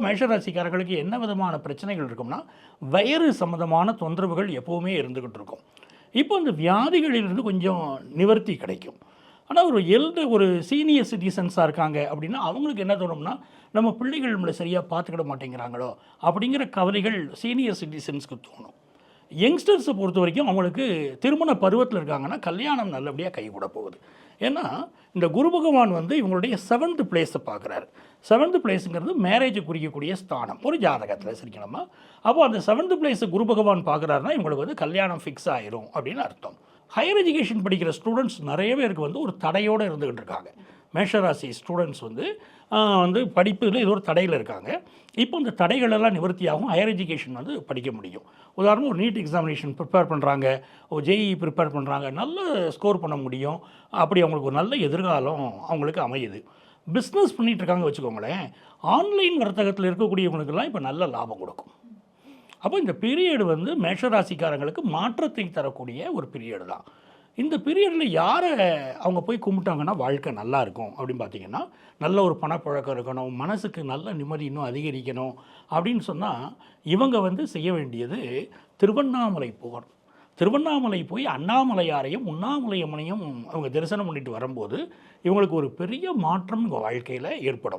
மேஷராசிக்காரர்களுக்கு என்ன விதமான பிரச்சனைகள் இருக்கும்னா, வயிறு சம்மந்தமான தொந்தரவுகள் எப்போவுமே இருந்துக்கிட்டு இருக்கும். இப்போ இந்த வியாதிகளிலிருந்து கொஞ்சம் நிவர்த்தி கிடைக்கும். ஆனால் ஒரு சீனியர் சிட்டிசன்ஸாக இருக்காங்க அப்படின்னா, அவங்களுக்கு என்ன தோணும்னா, நம்ம பிள்ளைகள் நம்மளை சரியாக பார்த்துக்கிட மாட்டேங்கிறாங்களோ அப்படிங்கிற கவலைகள் சீனியர் சிட்டிசன்ஸ்க்கு தோணும். யங்ஸ்டர்ஸை பொறுத்த வரைக்கும் அவங்களுக்கு திருமண பருவத்தில் இருக்காங்கன்னா கல்யாணம் நல்லபடியாக கைகூட போகுது. ஏன்னா இந்த குரு பகவான் வந்து இவங்களுடைய 7th பிளேஸை பார்க்குறாரு. 7th பிளேஸுங்கிறது மேரேஜை குறிக்கக்கூடிய ஸ்தானம் ஒரு ஜாதகத்தில் சரிக்கணுமா. அப்போ அந்த 7th பிளேஸை குரு பகவான் பார்க்குறாருன்னா இவங்களுக்கு வந்து கல்யாணம் ஃபிக்ஸ் ஆயிரும் அப்படின்னு அர்த்தம். ஹையர் எஜுகேஷன் படிக்கிற ஸ்டூடெண்ட்ஸ் நிறைய பேருக்கு வந்து ஒரு தடையோடு இருந்துக்கிட்டு இருக்காங்க. மேஷராசி ஸ்டூடெண்ட்ஸ் வந்து படிப்பில் ஏதோ ஒரு தடையில் இருக்காங்க. இப்போ இந்த தடைகளெல்லாம் நிவர்த்தியாகும். ஹையர் எஜுகேஷன் வந்து படிக்க முடியும். உதாரணம் ஒரு நீட் எக்ஸாமினேஷன் ப்ரிப்பேர் பண்ணுறாங்க, ஒரு ஜேஇ ப்ரிப்பேர் பண்ணுறாங்க, நல்ல ஸ்கோர் பண்ண முடியும். அப்படி அவங்களுக்கு ஒரு நல்ல எதிர்காலம் அவங்களுக்கு அமையுது. பிஸ்னஸ் பண்ணிகிட்டு இருக்காங்க வச்சுக்கோங்களேன், ஆன்லைன் வர்த்தகத்தில் இருக்கக்கூடியவங்களுக்கெல்லாம் இப்போ நல்ல லாபம் கொடுக்கும். அப்போ இந்த பீரியடு வந்து மேஷராசிக்காரங்களுக்கு மாற்றத்தை தரக்கூடிய ஒரு பீரியடு தான். இந்த பீரியடில் யாரை அவங்க போய் கும்பிட்டாங்கன்னா வாழ்க்கை நல்லா இருக்கும் அப்படின்னு பார்த்தீங்கன்னா, நல்ல ஒரு பணப்பழக்கம் இருக்கணும், மனசுக்கு நல்ல நிம்மதி இன்னும் அதிகரிக்கணும் அப்படின்னு சொன்னால் இவங்க வந்து செய்ய வேண்டியது திருவண்ணாமலை போகணும். திருவண்ணாமலை போய் அண்ணாமலையாரையும் உண்ணாமலையம்மனையும் அவங்க தரிசனம் பண்ணிட்டு வரும்போது இவங்களுக்கு ஒரு பெரிய மாற்றம் உங்கள் வாழ்க்கையில் ஏற்படும்.